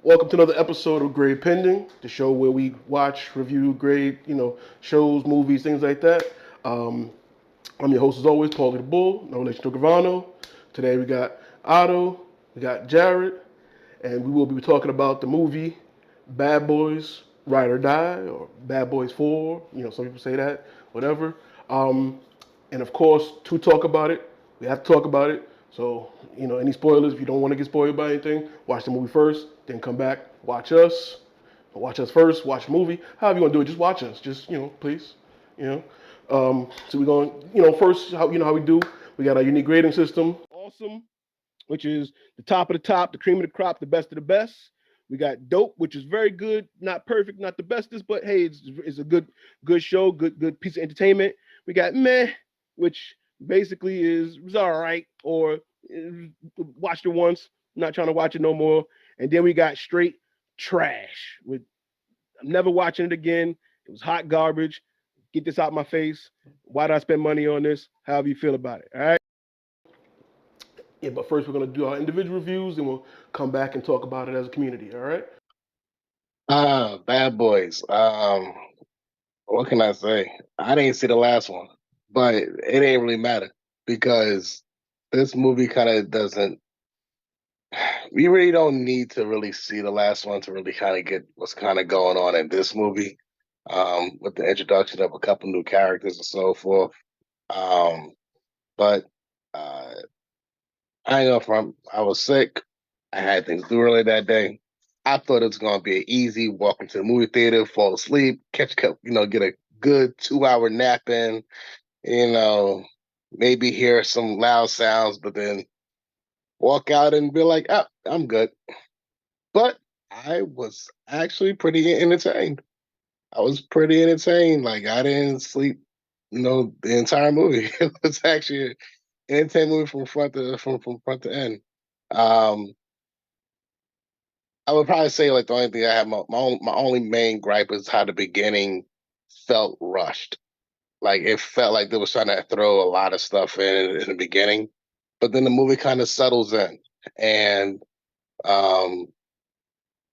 Welcome to another episode of Grade Pending, the show where we watch, review, grade, shows, movies, things like that. Um, I'm your host as always, Paulie the Bull, no relation to Gravano. Today we got Otto, we got Jared, and we will be talking about the movie Bad Boys Ride or Die, or Bad Boys 4. Some people say that, whatever. Um, and of course, to talk about it, we have to talk about it. So, any spoilers, if you don't want to get spoiled by anything, watch the movie first, then come back, watch us. Watch us first, watch the movie. However you want to do it, just watch us. Just, please. You know. So we're going, first, how we do. We got our unique grading system. Awesome, which is the top of the top, the cream of the crop, the best of the best. We got dope, which is very good, not perfect, not the bestest, but hey, it's a good show, good piece of entertainment. We got meh, which basically is all right, or watched it once, not trying to watch it no more. And then we got straight trash. With I'm never watching it again. It was hot garbage. Get this out my face. Why did I spend money on this? However you feel about it. All right. Yeah, but first we're gonna do our individual reviews, and we'll come back and talk about it as a community. All right. Bad Boys. What can I say? I didn't see the last one, but it ain't really matter because this movie kind of doesn't. We really don't need to really see the last one to really kind of get what's kind of going on in this movie, with the introduction of a couple new characters and so forth. Um, but uh, I ain't know from I was sick. I had things to do earlier that day. I thought it was gonna be an easy walk into the movie theater, fall asleep, catch a cup, get a good 2 hour nap in, you know, maybe hear some loud sounds, but then walk out and be like, oh, I'm good. But I was actually pretty entertained. I was pretty entertained. Like I didn't sleep, the entire movie. It was actually an entertaining movie from front to end. Um, I would probably say like the only thing I have my only main gripe is how the beginning felt rushed. Like it felt like they was trying to throw a lot of stuff in the beginning, but then the movie kind of settles in, and um,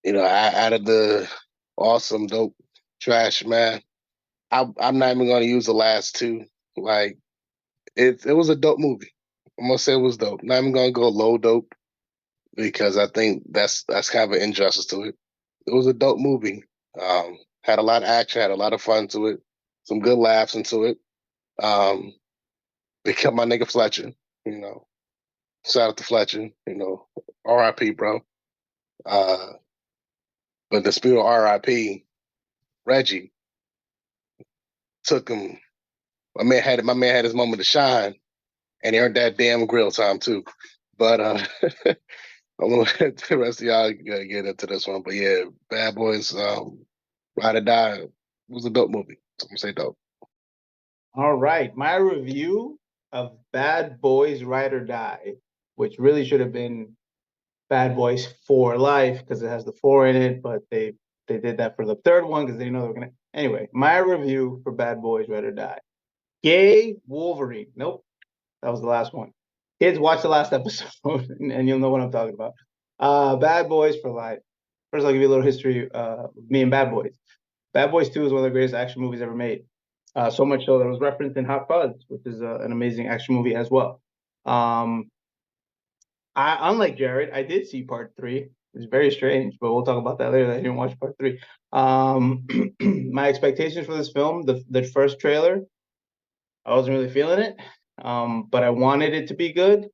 out of the awesome dope trash man, I'm not even going to use the last two. Like it was a dope movie. I'm gonna say it was dope. Not even gonna go low dope because I think that's kind of an injustice to it. It was a dope movie. Had a lot of action, had a lot of fun to it, some good laughs into it. Um, Become my nigga Fletcher, you know. Shout out to Fletcher, R.I.P. bro. Uh, but the spirit of R.I.P. Reggie took him. My man had his moment to shine, and he earned that damn grill time too. But I'm gonna let the rest of y'all get into this one. But yeah, Bad Boys, Ride or Die was a dope movie. So I'm gonna say dope. All right, my review of Bad Boys Ride or Die, which really should have been Bad Boys for Life because it has the four in it, but they did that for the third one because they know they were gonna. Anyway, my review for Bad Boys Ride or Die. Gay Wolverine. Nope, that was the last one. Kids, watch the last episode and you'll know what I'm talking about. Bad Boys for Life. First, I'll give you a little history of me and Bad Boys. Bad Boys 2 is one of the greatest action movies ever made. So much so that it was referenced in Hot Fuzz, which is an amazing action movie as well. Unlike Jared, I did see part three. It's very strange, but we'll talk about that later. I didn't watch part three. My expectations for this film, the first trailer, I wasn't really feeling it, but I wanted it to be good.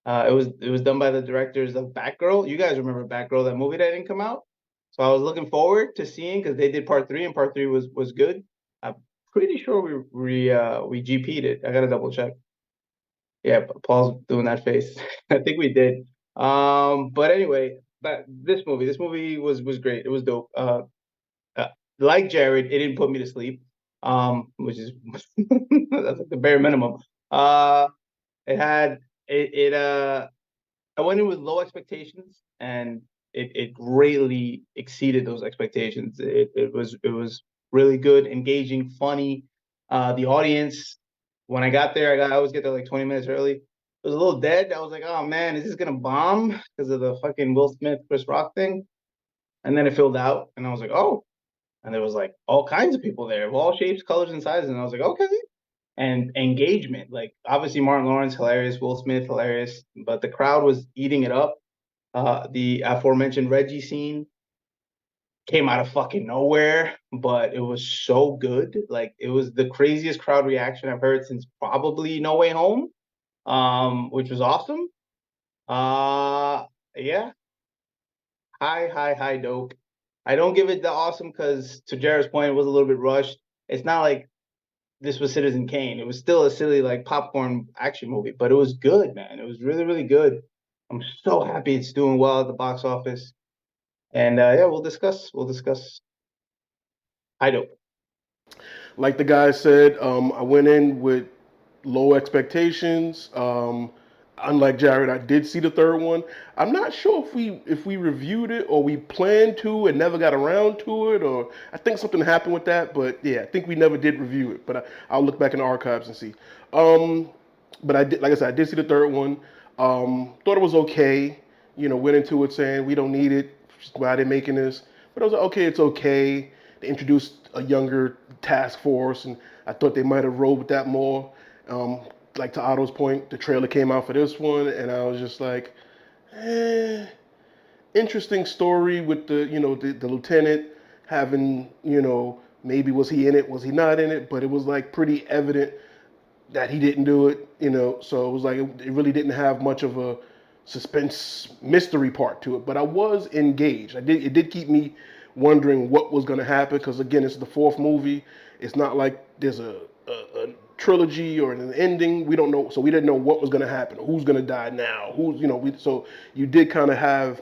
It was done by the directors of Batgirl. You guys remember Batgirl, that movie that didn't come out? So I was looking forward to seeing because they did part three, and part three was good. I'm pretty sure we GP'd it. I gotta double check. Yeah, Paul's doing that face. I think we did. But anyway, this movie was great. It was dope. Like Jared, it didn't put me to sleep. Which is that's like the bare minimum. It had it. I went in with low expectations, and it greatly exceeded those expectations. It was really good, engaging, funny. The audience, when I got there, I always get there like 20 minutes early. It was a little dead. I was like, oh man, is this gonna bomb because of the fucking Will Smith Chris Rock thing? And then it filled out, and I was like, oh. And there was like all kinds of people there of all shapes, colors, and sizes. And I was like, okay. And engagement, like obviously Martin Lawrence, hilarious, Will Smith, hilarious, but the crowd was eating it up. The aforementioned Reggie scene came out of fucking nowhere, but it was so good. Like it was the craziest crowd reaction I've heard since probably No Way Home, which was awesome. Yeah, high dope. I don't give it the awesome because to Jared's point, it was a little bit rushed. It's not like this was Citizen Kane. It was still a silly like popcorn action movie, but it was good, man. It was really, really good. I'm so happy it's doing well at the box office. And yeah, we'll discuss. I don't. Like the guy said, I went in with low expectations. Unlike Jared, I did see the third one. I'm not sure if we reviewed it or we planned to and never got around to it, or I think something happened with that. But yeah, I think we never did review it. But I'll look back in the archives and see. Um, but I did, like I said, I did see the third one. Thought it was okay. You know, went into it saying we don't need it. Why they're making this? But I was like, okay, it's okay. They introduced a younger task force, and I thought they might have rolled with that more. Like to Otto's point, the trailer came out for this one, and I was just like, interesting story with the lieutenant having, maybe was he in it, was he not in it, but it was like pretty evident that he didn't do it, so it was like it really didn't have much of a suspense mystery part to it, but I was engaged. It did keep me wondering what was going to happen because again, it's the fourth movie. It's not like there's a trilogy or an ending. We don't know, so we didn't know what was going to happen. Who's going to die now? So you did kind of have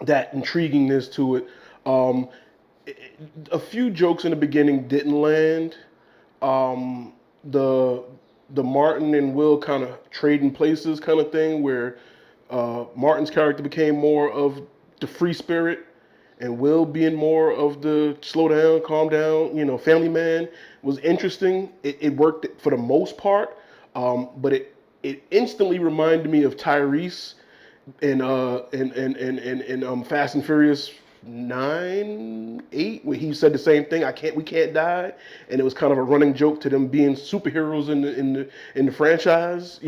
that intriguingness to it. Um, a few jokes in the beginning didn't land. Um, the the Martin and Will kind of trading places kind of thing, where Martin's character became more of the free spirit, and Will being more of the slow down, calm down, family man, was interesting. It worked for the most part, but it instantly reminded me of Tyrese in Fast and Furious 9, 8, where he said the same thing. We can't die, and it was kind of a running joke to them being superheroes in the franchise,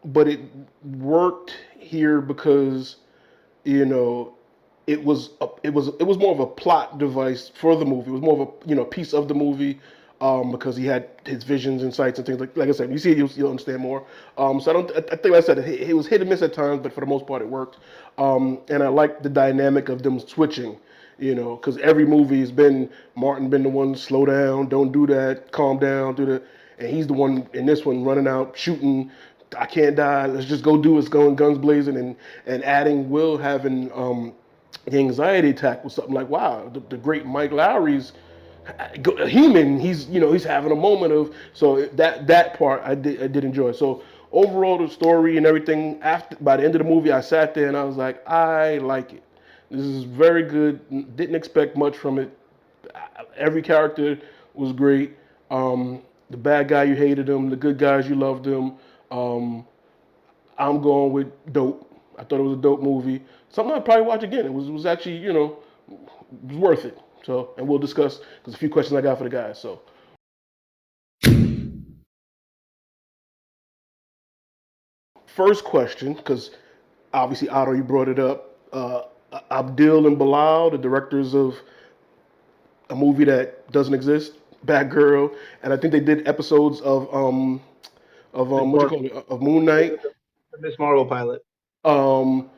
But it worked here because you know it was more of a plot device for the movie. It was more of a piece of the movie because he had his visions, insights, and things like I said. You see it, you'll understand more. So I think like I said it was hit and miss at times, but for the most part it worked. And I like the dynamic of them switching. Because every movie has been Martin been the one slow down, don't do that, calm down, and he's the one in this one running out shooting. I can't die. Let's just go do it. Going guns blazing, and adding Will having the anxiety attack was something like, wow, the great Mike Lowry's a human. He's having a moment of, so that part I did enjoy. So overall, the story and everything, after by the end of the movie, I sat there and I was like, I like it. This is very good. Didn't expect much from it. Every character was great. The bad guy, you hated him. The good guys, you loved him. Um, I'm going with dope. I thought it was a dope movie. Something I'd probably watch again. It was actually, it was worth it. So, and we'll discuss, because a few questions I got for the guys. So, first question, because obviously Otto, you brought it up. Abdil and Bilal, the directors of a movie that doesn't exist, Bad Girl, and I think they did episodes of what you call it, of Moon Knight. Miss Marvel pilot. Um,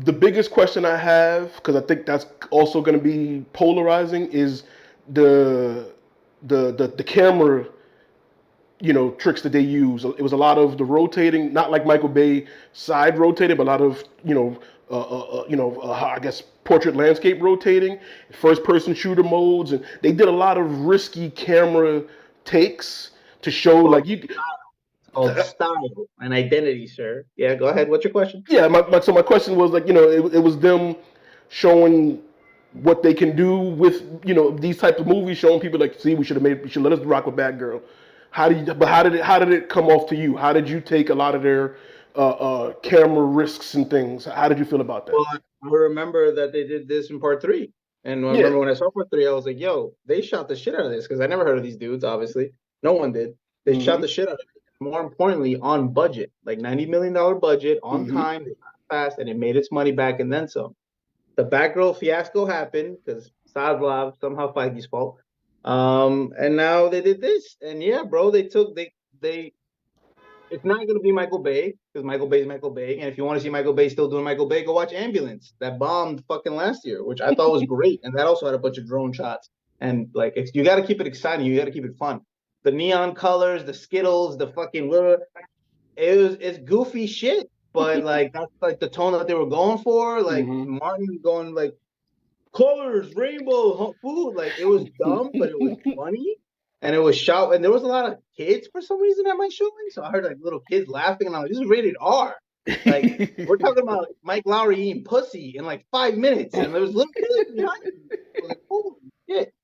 the biggest question I have, because I think that's also going to be polarizing, is the the camera, tricks that they use. It was a lot of the rotating, not like Michael Bay side rotating, but a lot of I guess portrait landscape rotating, first person shooter modes, and they did a lot of risky camera takes to show like you. Called style and identity, sir. Yeah, go ahead. What's your question? Yeah, my question was like, it was them showing what they can do with these type of movies, showing people like, see, we should let us rock with Bad Girl. How did it come off to you? How did you take a lot of their camera risks and things. How did you feel about that? Well, I remember that they did this in part 3. And I Yeah. remember when I saw part 3, I was like, yo, they shot the shit out of this because I never heard of these dudes, obviously. No one did. They shot the shit out of it. More importantly, on budget, like $90 million budget, on time, they shot fast, and it made its money back and then some. The Batgirl fiasco happened because Zaslav, somehow Feige's fault. And now they did this. And yeah, bro, they it's not going to be Michael Bay because Michael Bay is Michael Bay. And if you want to see Michael Bay still doing Michael Bay, go watch Ambulance. That bombed fucking last year, which I thought was great. And that also had a bunch of drone shots. And like, you got to keep it exciting. You got to keep it fun. The neon colors, the Skittles, the fucking it's goofy shit. But like, that's like the tone that they were going for. Like Martin going like colors, rainbow, food. Like it was dumb, but it was funny. And it was shot, and there was a lot of kids for some reason at my showing. So I heard like little kids laughing, and I'm like, this is rated R. Like we're talking about Mike Lowry eating pussy in like 5 minutes, and there was little kids behind me. I was like, holy shit.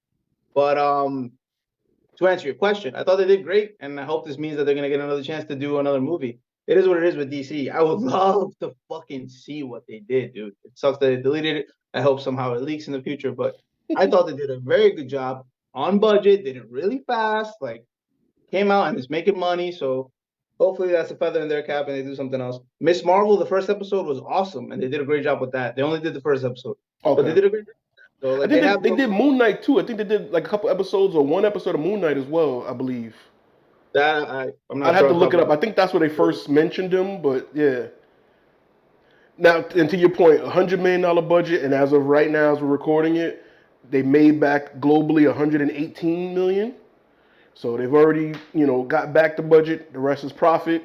But to answer your question, I thought they did great, and I hope this means that they're gonna get another chance to do another movie. It is what it is with DC. I would love to fucking see what they did, dude. It sucks that they deleted it. I hope somehow it leaks in the future, but I thought they did a very good job on budget, did it really fast, like came out and it's making money. So hopefully that's a feather in their cap and they do something else. Miss Marvel, the first episode was awesome and they did a great job with that. They only did the first episode, but they did a great job. So like I think they did Moon Knight too. I think they did like a couple episodes or one episode of Moon Knight as well, I believe. That I'm not I'd sure have to look it up. I think that's where they first mentioned him, but yeah. Now, and to your point, $100 million budget, and as of right now, as we're recording it, they made back globally 118 million. So they've already, got back the budget. The rest is profit.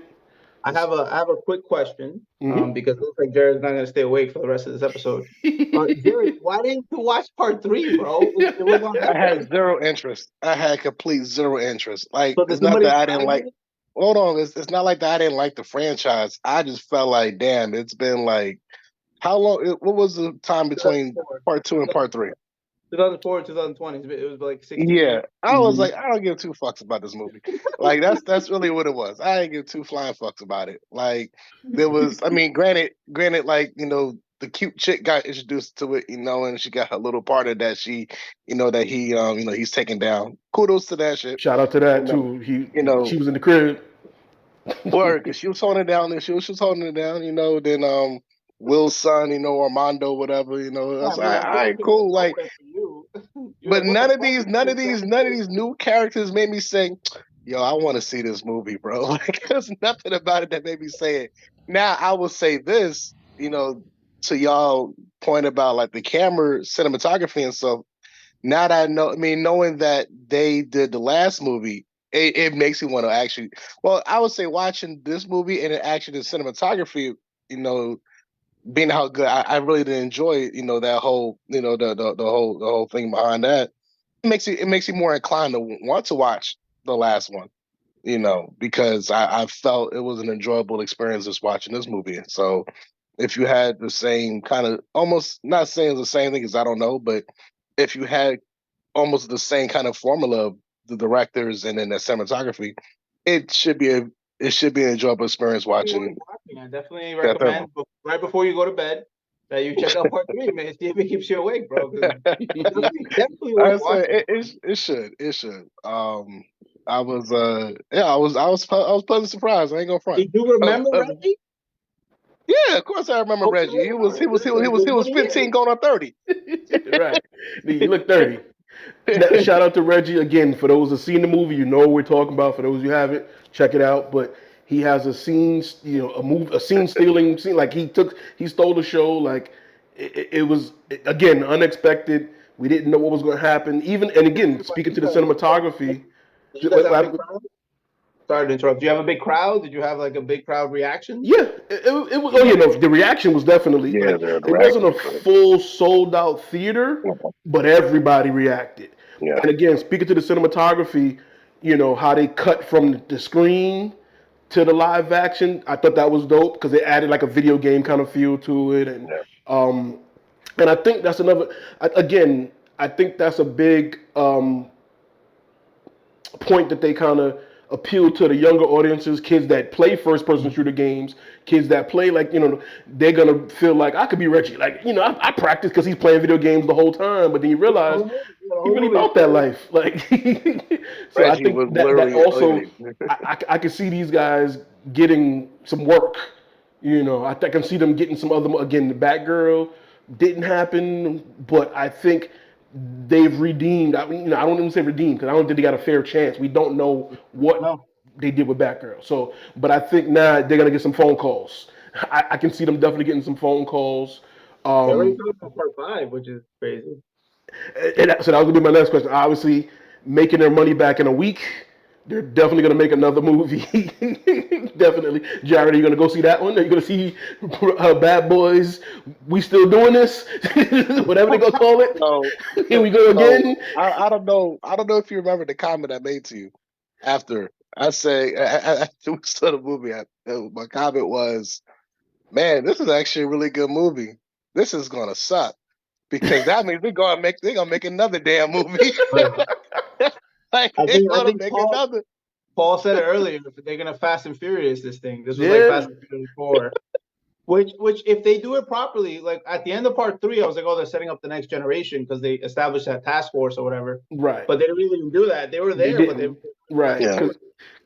I have a quick question because it looks like Jared's not going to stay awake for the rest of this episode. Jared, why didn't you watch part 3, bro? It was on I had zero interest. I had complete zero interest. Like So it's not that I didn't like. Hold on, it's not like that I didn't like the franchise. I just felt like, damn, it's been like how long? What was the time between part 2 and part 3? 2004 2020. It was like 16 Yeah, years. I was like, I don't give 2 fucks about this movie. Like that's really what it was. I didn't give 2 flying fucks about it. Like there was, I mean, granted, like the cute chick got introduced to it, and she got her little part of that she, that he, he's taken down. Kudos to that shit. Shout out to that too. She was in the crib. Word, because she was holding it down, and she was holding it down. Then Will's son, Armando, whatever. I was like, all right, cool. Like, but none of these new characters made me say, yo, I want to see this movie, bro. Like, there's nothing about it that made me say it. Now, I will say this, to y'all point about like the camera cinematography and stuff. Now that knowing that they did the last movie, it makes me want to actually. Well, I would say watching this movie and actually the cinematography, being how good I really did enjoy, that whole, the whole thing behind that. It makes you more inclined to want to watch the last one, because I felt it was an enjoyable experience just watching this movie. So if you had the same kind of, almost not saying the same thing because I don't know, but if you had almost the same kind of formula of the directors and then the cinematography, it should be an enjoyable experience watching. I definitely recommend right before you go to bed that you check out part 3, man. See if it keeps you awake, bro. Definitely worth watching. It should. I was pleasantly surprised. I ain't gonna front. Did you remember Reggie? Yeah, of course I remember Reggie. He was 15 going on 30. Right. You look 30. Shout out to Reggie again. For those that seen the movie, you know what we're talking about. For those who haven't, check it out. But he has a scene, a scene stealing scene. Like he stole the show. Like it was again unexpected. We didn't know what was going to happen. And again, speaking to the cinematography. Sorry to interrupt. Do you have a big crowd? Did you have like a big crowd reaction? Yeah, it was. Oh yeah, no, the reaction was definitely. It wasn't a full sold out theater, but everybody reacted. Yeah. And again, speaking to the cinematography, how they cut from the screen to the live action, I thought that was dope because it added like a video game kind of feel to it, and I think that's another. I think that's a big point that they kind of appeal to the younger audiences, kids that play first person shooter games, kids that play like, they're gonna feel like I could be Reggie. Like, I practice because he's playing video games the whole time, but then you realize The he whole really movie. about that life. Like, so I Reggie think was that literally also, I can see these guys getting some work. I can see them getting some other. Again, the Batgirl didn't happen, but I think they've redeemed. I mean, I don't even say redeemed because I don't think they got a fair chance. We don't know what No. they did with Batgirl. So, but I think now they're gonna get some phone calls. I can see them definitely getting some phone calls. They already Um, talked about part 5, which is crazy. so that was gonna be my next question. Obviously, making their money back in a week. They're definitely gonna make another movie. Definitely, Jared, are you gonna go see that one? Are you gonna see Bad Boys? We still doing this? Whatever they gonna call it. so Here we go so again. I don't know. I don't know if you remember the comment I made to you after I say after we saw the movie. My comment was, "Man, this is actually a really good movie. This is gonna suck because that means they're gonna make another damn movie. Like I they're think gonna make another." Paul said it earlier. They're gonna Fast and Furious this thing. This was like Yeah. Fast and Furious 4. Which if they do it properly, like at the end of part 3, I was like, oh, they're setting up the next generation because they established that task force or whatever. Right. But they didn't really even do that. They were They there, but they didn't. Right. Yeah.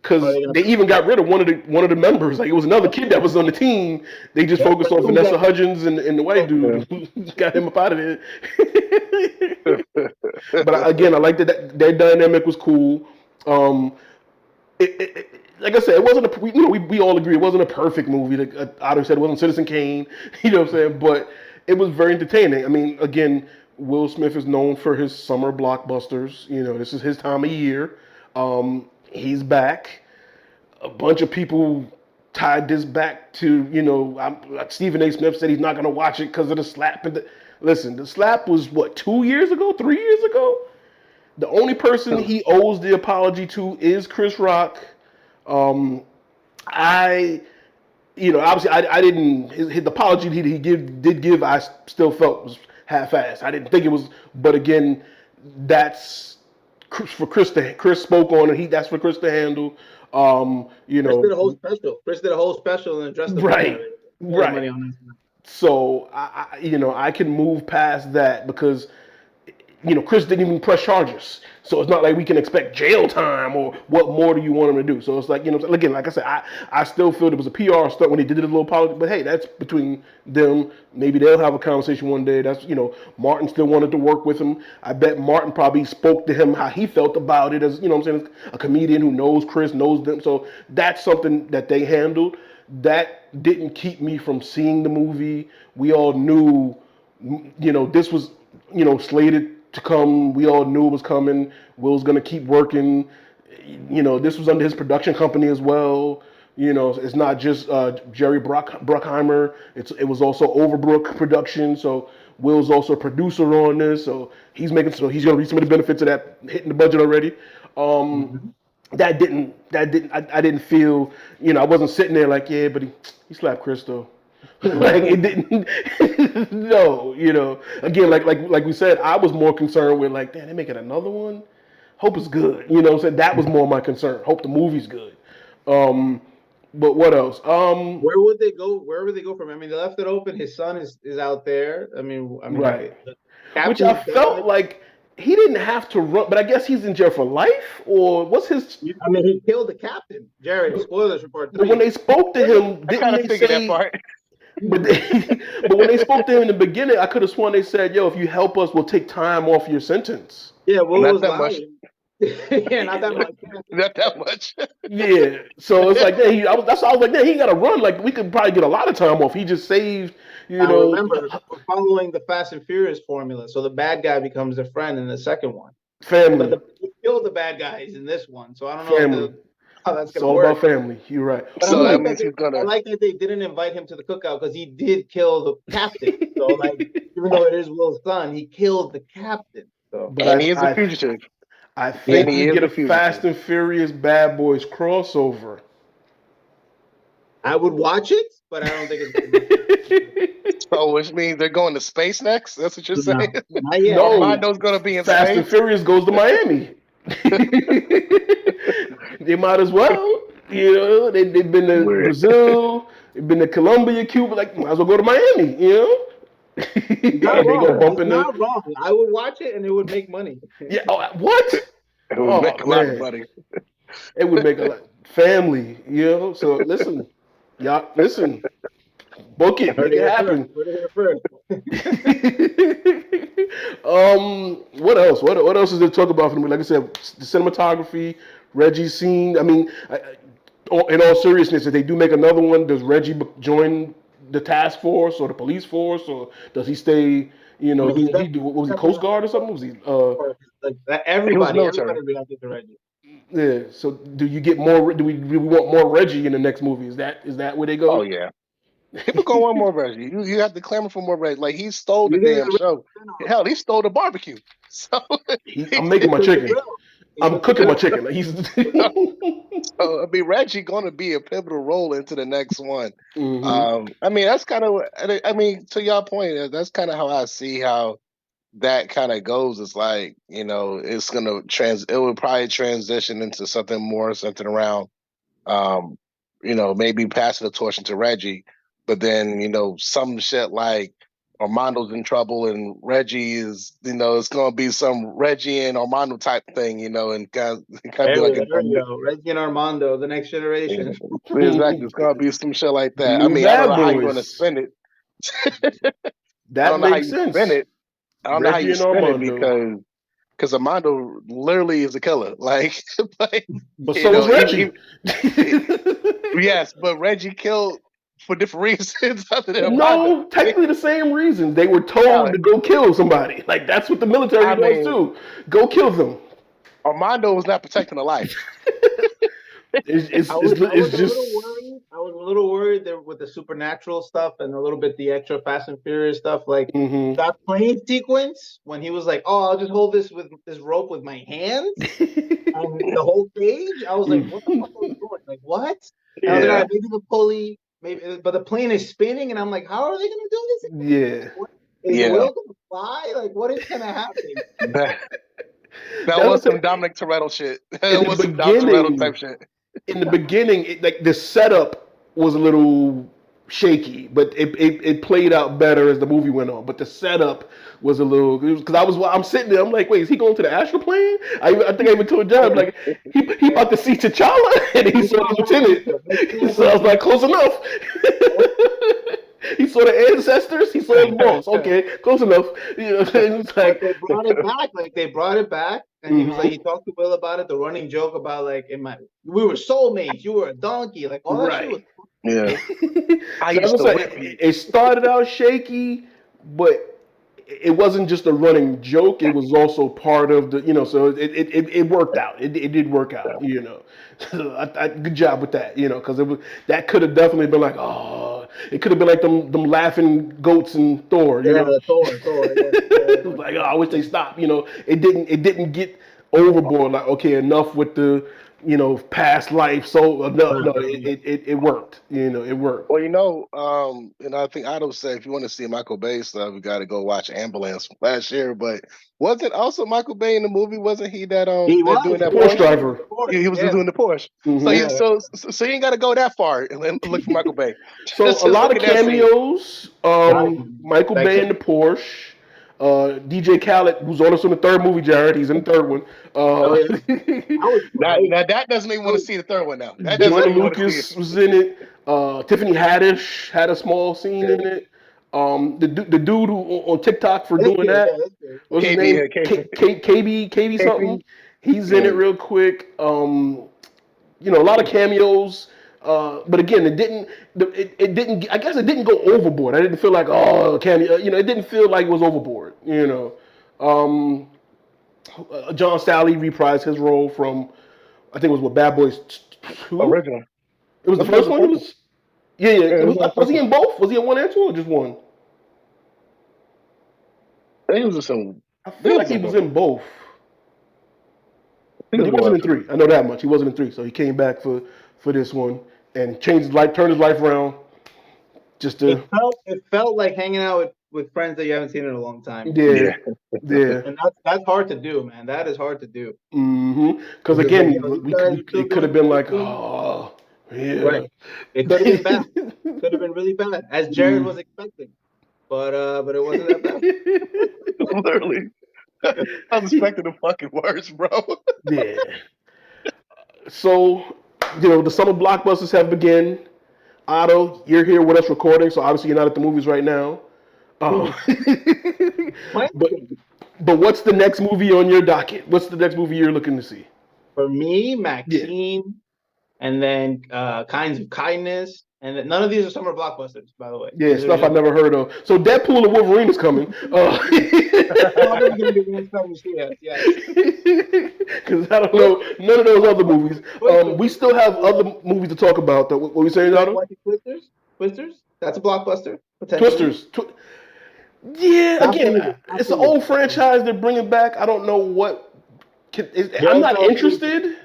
Because they even got rid of one of the members. Like it was another kid that was on the team. They just focused on Vanessa Hudgens and the white dude. Got him up out of there. But again, I like that their dynamic was cool. Like I said, it wasn't we all agree it wasn't a perfect movie. Like Otto said, it wasn't Citizen Kane. You know what I'm saying? But it was very entertaining. I mean, again, Will Smith is known for his summer blockbusters. This is his time of year. He's back. A bunch of people tied this back to, Stephen A. Smith said he's not going to watch it because of the slap. Listen, the slap was what, 2 years ago, 3 years ago? The only person he owes the apology to is Chris Rock. Obviously, I didn't. The apology he did give, I still felt was half-assed. I didn't think it was, but again, that's for Chris. Chris spoke on it. That's for Chris to handle. Chris did a whole special. Chris did a whole special and addressed the right, right. money on this. So I can move past that because Chris didn't even press charges. So it's not like we can expect jail time or what more do you want him to do. So it's like, again, like I said, I still feel it was a PR stunt when he did it a little apology. But hey, that's between them. Maybe they'll have a conversation one day. That's, Martin still wanted to work with him. I bet Martin probably spoke to him how he felt about it as, a comedian who knows Chris, knows them. So that's something that they handled. That didn't keep me from seeing the movie. We all knew, this was, slated to come. We all knew it was coming. Will's gonna keep working. This was under his production company as well. It's not just Jerry Bruckheimer. It was also Overbrook Production. So Will's also a producer on this. So he's gonna reap some of the benefits of that hitting the budget already. That didn't. I didn't feel. I wasn't sitting there like, yeah, but he slapped Chris though. Like it didn't. No, Again, like we said, I was more concerned with like, damn, they making another one. Hope it's good. So that was more my concern. Hope the movie's good. But what else? Where would they go? Where would they go from? I mean, they left it open. His son is out there. I mean, right. Which I felt like he didn't have to run, but I guess he's in jail for life, or what's his? I mean, he killed the captain, Jared. Spoilers for part 3. But when they spoke to him, didn't they say? That part. But when they spoke to him in the beginning, I could have sworn they said, "Yo, if you help us, we'll take time off your sentence." Yeah, Will not was that much. Yeah, not that much. Not that much. Yeah, so it's like, I was like, he got to run. Like we could probably get a lot of time off. He just saved, Remember, we're following the Fast and Furious formula. So the bad guy becomes a friend in the second one. Family. But he killed the bad guys in this one. So I don't know how that's it's going to all work. about family. You're right. But So I that means he's gonna. I like that they didn't invite him to the cookout because he did kill the captain. So like, even though it is Will's son, he killed the captain. So, And he is a fugitive. I think he we is get a a fugitive. Fast and Furious Bad Boys crossover. I would watch it, but I don't think it's. So which means they're going to space next? That's what you're saying? Not yet. No. Armando's going to be in Fast space. and Furious goes to Miami. They might as well. You know, they've been to Weird. Brazil, they've been to Colombia, Cuba. Like, might as well go to Miami. You know, He's not they gonna wrong. bump He's into. not wrong. I would watch it and it would make money. Yeah. Oh, what? It would Oh make a lot of man, money. it would make a lot. Family. You know. So listen, y'all. Listen. Book it. Heard Make it it here first. happen. Heard it here first. What else? What else is there to talk about for the movie? Like I said, the cinematography, Reggie's scene. I mean, in all seriousness, if they do make another one, does Reggie join the task force or the police force, or does he stay? You I know, mean, he's he do? What was he, definitely Coast Guard or something? Was he? like He was everybody military. reacted to Reggie. Yeah. So do you get more? Do we want more Reggie in the next movie? Is that where they go? Oh yeah. People go want more Reggie. You have to clamor for more Reggie. Like he stole the You think damn it's show. Hell, he stole the barbecue. So, I'm making my the chicken. grill? He I'm took the cooking my grill. chicken. He's. so I mean, Reggie going to be a pivotal role into the next one. Hmm. I mean, that's kind of. I mean, to your point, that's kind of how I see how that kind of goes. It's like it's gonna It would probably transition into something more centered around um, maybe passing the torch into Reggie, but then, some shit like Armando's in trouble and Reggie is, it's gonna be some Reggie and Armando type thing, and kind of be like There we go. Reggie and Armando, the next yeah, generation. exactly. It's gonna be some shit like The that. I new mean, I don't Bad know how you're gonna Boys. spin it. I That don't know how makes you spin sense. it. I don't know how Reggie you and spin it Armando. because Armando literally is a killer. Like, like But you so is know, Reggie. yes, but Reggie killed for different reasons other than Armando. No, technically the same reason. They were Yeah, told to go kill somebody. Like that's what the military I does mean, too. Go kill them. Armando was not protecting a life. It's it's, it's, I was it's a little just. worried. I was a little worried there with the supernatural stuff and a little bit the extra Fast and Furious stuff. Like Hmm. that plane sequence when he was like, "Oh, I'll just hold this with this rope with my hands," and the whole cage. I was like, "What the fuck are we doing? Like what?" And I was like, "All Yeah. right, maybe the pulley, maybe," but the plane is spinning, and I'm like, "How are they gonna do this again? Yeah. What, is Yeah. Will gonna fly? Like what is gonna happen?" That, that That's was what some I'm Dominic Toretto shit. in That the was some Dom Toretto beginning. type shit. Like the setup was a little shaky, but it played out better as the movie went on. But the setup was a little because I'm sitting there, I'm like, wait, is he going to the astral plane? I think I even told John, like he about to see T'Challa, and he saw the lieutenant. So I was like, close enough. He saw the ancestors. He saw his boss. Okay, close enough. It's But like, they brought it back. Like they brought it back, and he was like, mhm, he talked to Will about it. The running joke about like, we were soulmates. You were a donkey. Like all that shit was right. Yeah. fake. I So that's used what to I'm whip saying. you. It started out shaky, but it wasn't just a running joke. It was also part of so it worked out. It did work out. So good job with that. Because that could have definitely been like, oh, it could have been like them laughing goats and Thor. Yeah, the Thor. Yeah, It was like, oh, I wish they stopped. It didn't get overboard. Like, okay, enough with the past life. So no, it worked. It worked. Well, and I think Otto said if you want to see Michael Bay stuff, you got to go watch Ambulance from last year. But wasn't also Michael Bay in the movie? Wasn't he he that was. doing The that He was Porsche Porsche? driver. of course. He was Yeah, doing the Porsche. So Hmm. you yeah. so you ain't got to go that far and then look for Michael Bay. So a Just lot look of at that scene. cameos. Right. Michael Like Bay in the Porsche. DJ Khaled, who's on us in the third movie, Jared. He's in the third one. oh yeah, that was great. Now that doesn't make me That want to was, see the third one now. That doesn't Joyner make me want to see it. Lucas was in it. Tiffany Haddish had a small scene in it. The dude who on TikTok for it's doing good. that, Yeah, it's good. what's his KB, name? KB KB, something. He's in yeah. it real quick. A lot of cameos. But again, it didn't. I guess it didn't go overboard. I didn't feel like cameo. It didn't feel like it was overboard. Um, John Sally reprised his role from I think it was what Bad Boys Two. Original. It was I the think it was first the one. It first one. was yeah. Yeah, it was the Was first he one. in both? Was he in one and two or just one? I think it was just some. I I think feel it like was he in was both. in both, I think but it he was one wasn't or in two. three. I know that much. He wasn't in three, so he came back for this one and changed his life, turned his life around just to. It felt like hanging out with friends that you haven't seen in a long time. Yeah, yeah. And that's hard to do, man. That is hard to do. Because It's like, again, yo, these guys are still it could have doing been their like, thing. oh, yeah. Right. It could have been bad. Could have been really bad, as Jared was expecting. But it wasn't that bad. Literally. I was expecting the fucking worst, bro. Yeah. So, the summer blockbusters have begun. Otto, you're here with us recording, so obviously you're not at the movies right now. but but what's the next movie on your docket? What's the next movie you're looking to see? For me, Maxine, and then Kinds of Kindness, and then, none of these are summer blockbusters, by the way. Yeah, These stuff I've never heard of. So Deadpool and Wolverine is coming. Because I don't know none of those other movies. We still have other movies to talk about. Though. What were you saying, Otto? Twisters? That's a blockbuster. Twisters. Yeah, again, it's an old franchise they're bringing back. I don't know what. I'm not interested.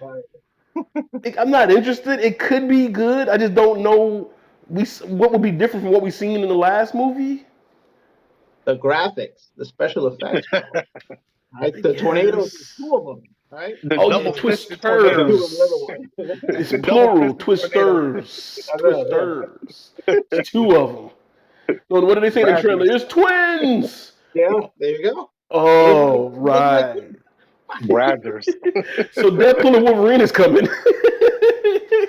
I'm not interested. It could be good. I just don't know what would be different from what we've seen in the last movie. The graphics, the special effects, right? The tornadoes, two of them, right? The twisters. It's The plural, twisters. Twisters. It's two of them. No, what did they say in the trailer? There's twins. Yeah, there you go. Oh, right. Brazzers. So Deadpool and Wolverine is coming.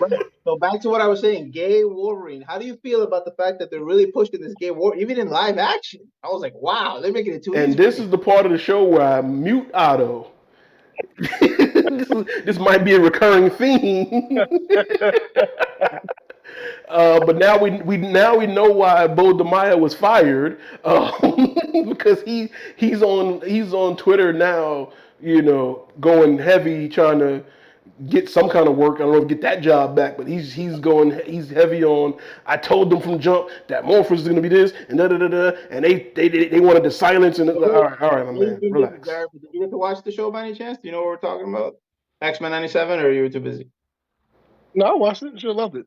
Right. So back to what I was saying, gay Wolverine. How do you feel about the fact that they're really pushing this gay war, even in live action? I was like, wow, they're making it too easy. And this is the part of the show where I mute Otto. This might be a recurring theme. But now we know why Bo DeMaia was fired, because he's on Twitter now, going heavy trying to get some kind of work. I don't know if get that job back, but he's heavy on. I told them from jump that Morpheus is going to be this and and they wanted to silence and all right, my man, relax. Did you get to watch the show by any chance? Do you know what we're talking about? X-Men '97, or you were too busy? No, I watched it. Sure loved it.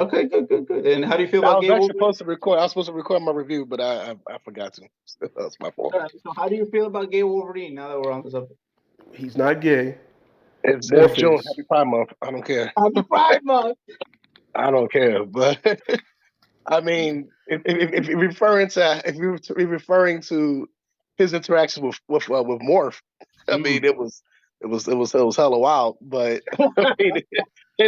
Okay, good. And how do you feel about I was actually supposed to record. I was supposed to record my review, but I forgot to. That's my fault. All right, so how do you feel about gay Wolverine now that we're on the subject? He's not gay. It's June. Happy Pride Month. I don't care. Happy Pride Month. I don't care, but I mean, if you're referring to his interaction with Morph, I mean, it was hella wild. But I mean,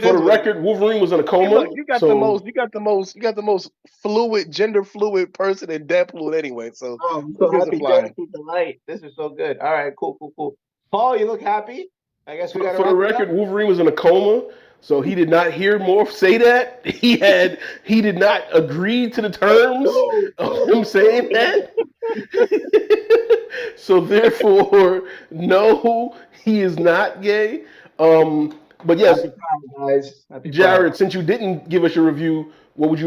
for the record, Wolverine was in a coma. Look, you got the most fluid, gender fluid person in Deadpool anyway. So I'm so happy to keep the light. This is so good. All right, cool. Paul, you look happy. I guess we got. For the record, Wolverine was in a coma, so he did not hear Morph say that. He did not agree to the terms of him saying that. So therefore, no, he is not gay. But yes, Happy Pride, guys. Happy Jared, Pride. since you didn't give us your review, what would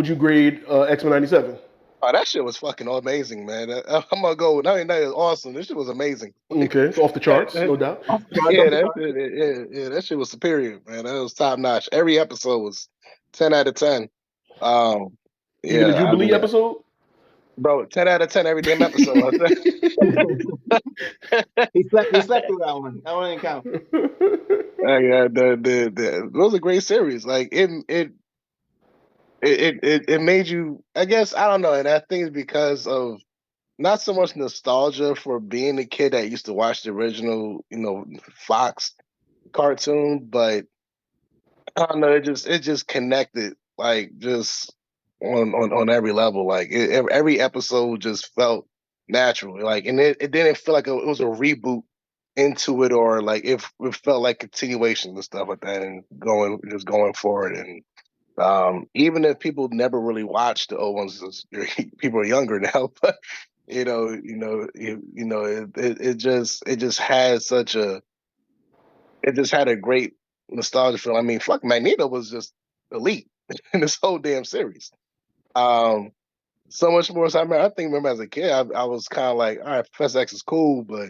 you grade X-Men '97? Oh, that shit was fucking amazing, man. I'm gonna go. That was awesome. This shit was amazing. Okay, it's off the charts, no doubt. Yeah, that shit was superior, man. That was top notch. Every episode was 10 out of 10. Even the Jubilee episode, bro, 10 out of 10 every damn episode. He slept through that one. That one didn't count. It was a great series. Like it made you. I guess I don't know, and I think it's because of not so much nostalgia for being a kid that used to watch the original, Fox cartoon, but I don't know. It just connected, like just on every level. Like every episode just felt natural. Like, and it didn't feel like it was a reboot into it, or like it felt like continuation and stuff like that, and going forward. And even if people never really watched the old ones, people are younger now, but it just had a great nostalgia feel. I mean, fuck, Magneto was just elite in this whole damn series. So much more. So I remember as a kid, I was kind of like, all right, Professor X is cool, but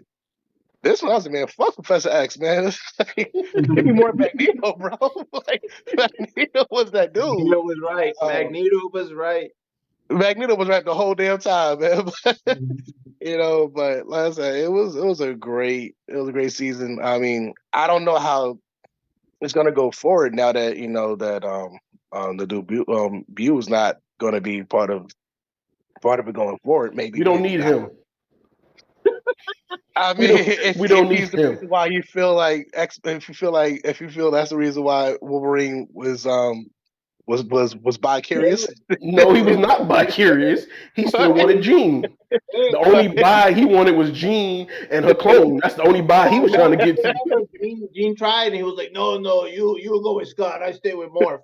this one I was like, man, fuck Professor X, man. Give me more Magneto, bro. Like Magneto was that dude. Magneto was right. Magneto was right. Magneto was right the whole damn time, man. But like I said, it was a great season. I mean, I don't know how it's gonna go forward now that the debut Bew is not gonna be part of it going forward. Maybe We don't need him. I We mean, don't. We don't if need he's the him. reason why you feel like if you feel that's the reason why Wolverine was bi-curious. No, he was not bi-curious. He still But- wanted Jean. The only bi he wanted was Jean and her clone. That's the only bi he was trying to get to. Gene tried, and he was like, "No, you go with Scott. I stay with Morph."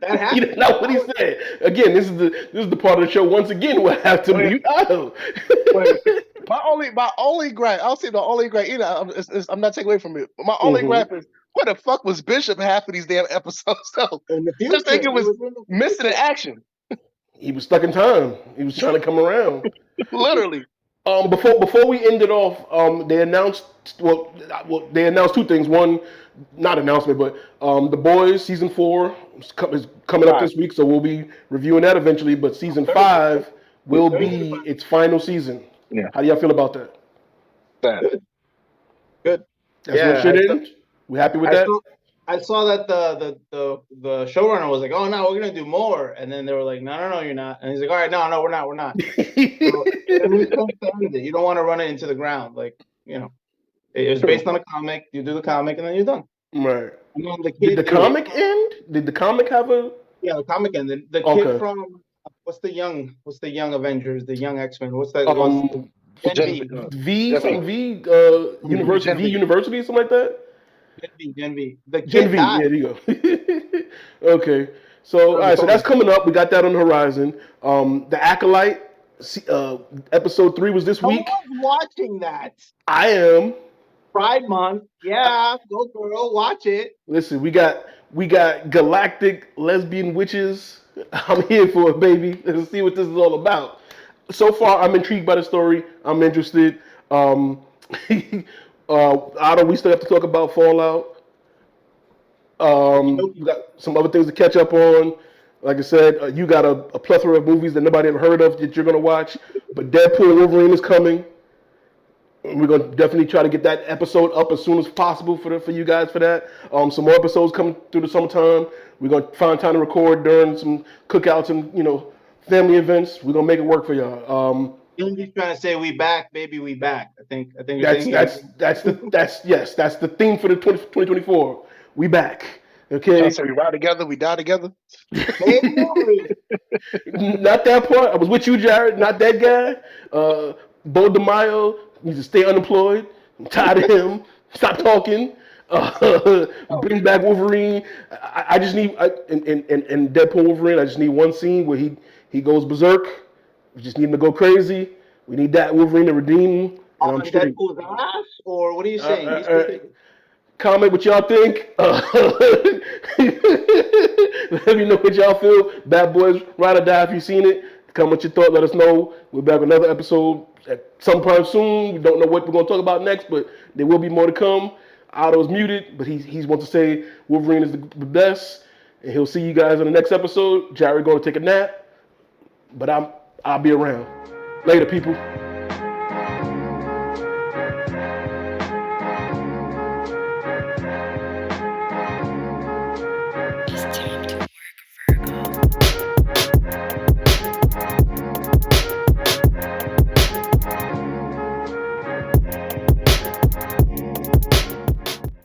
That happened. That's not what he said. Again, this is the part of the show. Once again, we'll have to mute Otto. Wait, my only gripe. I'll say the only gripe. I'm not taking away from it. But my only gripe is where the fuck was Bishop half of these damn episodes? So In the I future, just think it was in the missing in action. He was stuck in time. He was trying to come around. Literally. Before we end it off, they announced they announced two things. One, not announcement, but The Boys season 4 is coming up this week, so we'll be reviewing that eventually. But season 5 will be its final season. Yeah. How do y'all feel about that? Good. That's when shit ends. We happy with that? I saw that the showrunner was like, "Oh no, we're gonna do more," and then they were like, "No, you're not." And he's like, "All right, no, we're not." So, it makes sense to end it. You don't want to run it into the ground, it was based on a comic. You do the comic, and then you're done. Right. And then the Did the comic end? Did the comic have a? Yeah, the comic ended. The kid from what's the young Avengers, the young X-Men? What's that? University, something like that. Gen V. The kid Gen V. died. Yeah, there you go. Okay. So all right, so that's coming up. We got that on the horizon. The Acolyte episode 3 was this week. Someone's watching that. I am. Pride Month. Yeah, go girl, watch it. Listen, we got galactic lesbian witches. I'm here for it, baby. Let's see what this is all about. So far, I'm intrigued by the story. I'm interested. Otto, we still have to talk about Fallout. We got some other things to catch up on. Like I said, you got a plethora of movies that nobody ever heard of that you're gonna watch. But Deadpool and Wolverine is coming. We're gonna definitely try to get that episode up as soon as possible for you guys for that. Some more episodes coming through the summertime. We're gonna find time to record during some cookouts and family events. We're gonna make it work for y'all. He's trying to say we back, baby, we back. I think that's the theme for the 2024. We back. Okay. So we ride together, we die together. Not that part. I was with you, Jared. Not that guy. Bo DeMaio needs to stay unemployed. I'm tired of him. Stop talking. Bring back Wolverine. I just need in Deadpool Wolverine. I just need one scene where he goes berserk. We just need him to go crazy. We need that Wolverine to redeem him. And I'm straight. Deadpool's ass, or what are you saying? Comment what y'all think. Let me know what y'all feel. Bad Boys Ride or Die if you've seen it. Comment your thought. Let us know. We'll be back with another episode at some point soon. We don't know what we're going to talk about next, but there will be more to come. Otto's muted, but he wants to say Wolverine is the best. And he'll see you guys in the next episode. Jared going to take a nap, but I'll be around. Later, people.